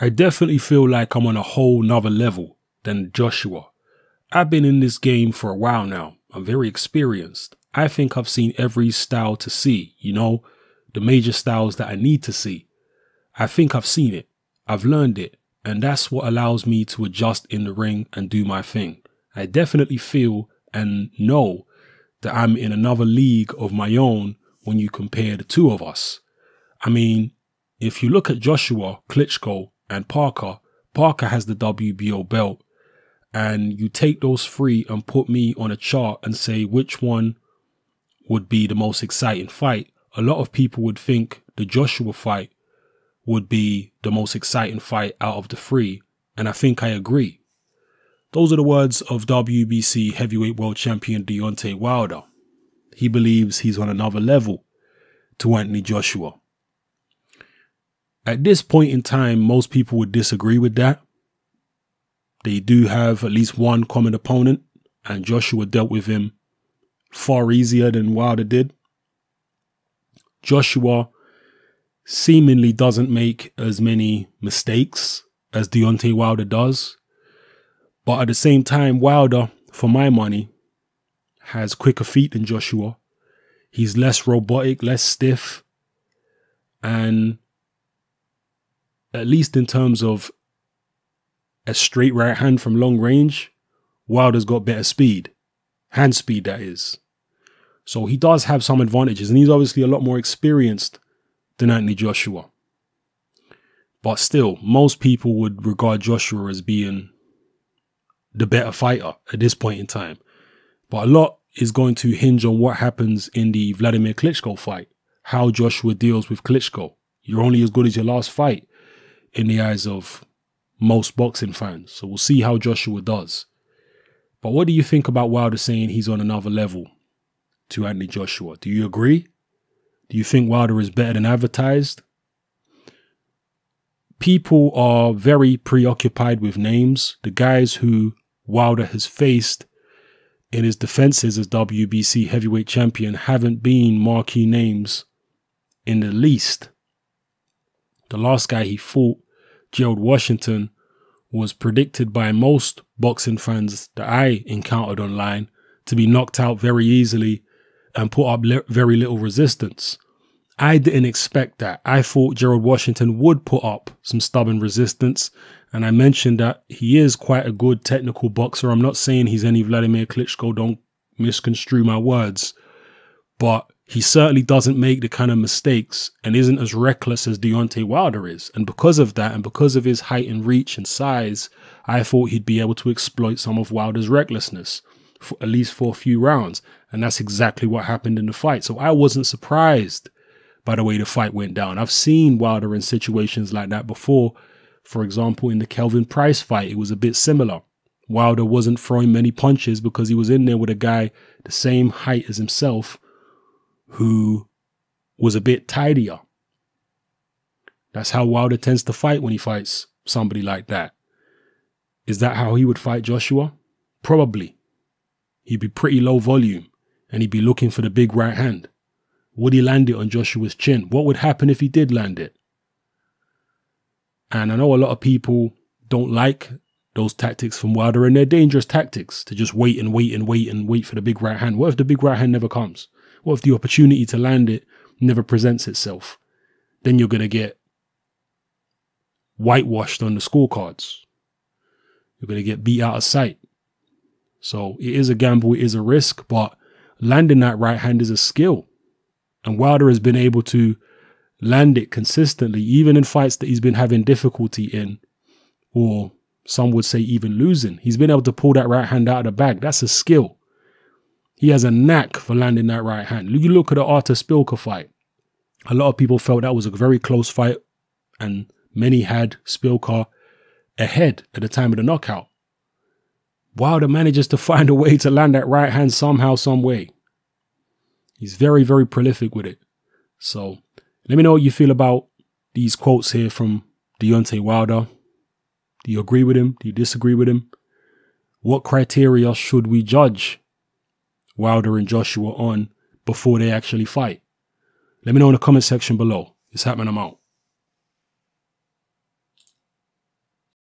I definitely feel like I'm on a whole nother level than Joshua. I've been in this game for a while now. I'm very experienced. I think I've seen every style to see, you know, the major styles that I need to see. I think I've seen it. I've learned it. And that's what allows me to adjust in the ring and do my thing. I definitely feel and know that I'm in another league of my own when you compare the two of us. I mean, if you look at Joshua, Klitschko and Parker, Parker has the WBO belt, and you take those three and put me on a chart and say which one would be the most exciting fight, a lot of people would think the Joshua fight would be the most exciting fight out of the three, and I think I agree. Those are the words of WBC heavyweight world champion Deontay Wilder. He believes he's on another level to Anthony Joshua. At this point in time, most people would disagree with that. They do have at least one common opponent, and Joshua dealt with him far easier than Wilder did. Joshua seemingly doesn't make as many mistakes as Deontay Wilder does. But at the same time, Wilder, for my money, has quicker feet than Joshua. He's less robotic, less stiff. And at least in terms of a straight right hand from long range, Wilder's got better speed. Hand speed, that is. So he does have some advantages. And he's obviously a lot more experienced than Anthony Joshua. But still, most people would regard Joshua as being the better fighter at this point in time. But a lot is going to hinge on what happens in the Vladimir Klitschko fight. How Joshua deals with Klitschko. You're only as good as your last fight in the eyes of most boxing fans. So we'll see how Joshua does. But what do you think about Wilder saying he's on another level to Anthony Joshua? Do you agree? Do you think Wilder is better than advertised? People are very preoccupied with names. The guys who Wilder has faced in his defenses as WBC heavyweight champion haven't been marquee names in the least. The last guy he fought, Gerald Washington, was predicted by most boxing fans that I encountered online to be knocked out very easily and put up very little resistance. I didn't expect that. I thought Gerald Washington would put up some stubborn resistance, and I mentioned that he is quite a good technical boxer. I'm not saying he's any Vladimir Klitschko, don't misconstrue my words, but he certainly doesn't make the kind of mistakes and isn't as reckless as Deontay Wilder is. And because of that, and because of his height and reach and size, I thought he'd be able to exploit some of Wilder's recklessness, at least for a few rounds. And that's exactly what happened in the fight. So I wasn't surprised by the way the fight went down. I've seen Wilder in situations like that before. For example, in the Kelvin Price fight, it was a bit similar. Wilder wasn't throwing many punches because he was in there with a guy the same height as himself who was a bit tidier. That's how Wilder tends to fight when he fights somebody like that. Is that how he would fight Joshua? Probably. He'd be pretty low volume and he'd be looking for the big right hand. Would he land it on Joshua's chin? What would happen if he did land it? And I know a lot of people don't like those tactics from Wilder, and they're dangerous tactics to just wait and wait and wait and wait for the big right hand. What if the big right hand never comes? What if the opportunity to land it never presents itself? Then you're going to get whitewashed on the scorecards. You're going to get beat out of sight. So it is a gamble, it is a risk, but landing that right hand is a skill. And Wilder has been able to land it consistently, even in fights that he's been having difficulty in, or some would say even losing. He's been able to pull that right hand out of the bag. That's a skill. He has a knack for landing that right hand. You look at the Artur Szpilka fight. A lot of people felt that was a very close fight, and many had Szpilka ahead at the time of the knockout. Wilder manages to find a way to land that right hand somehow, some way. He's very, very prolific with it. So let me know what you feel about these quotes here from Deontay Wilder. Do you agree with him? Do you disagree with him? What criteria should we judge Wilder and Joshua on before they actually fight? Let me know in the comment section below. It's happening. I'm out.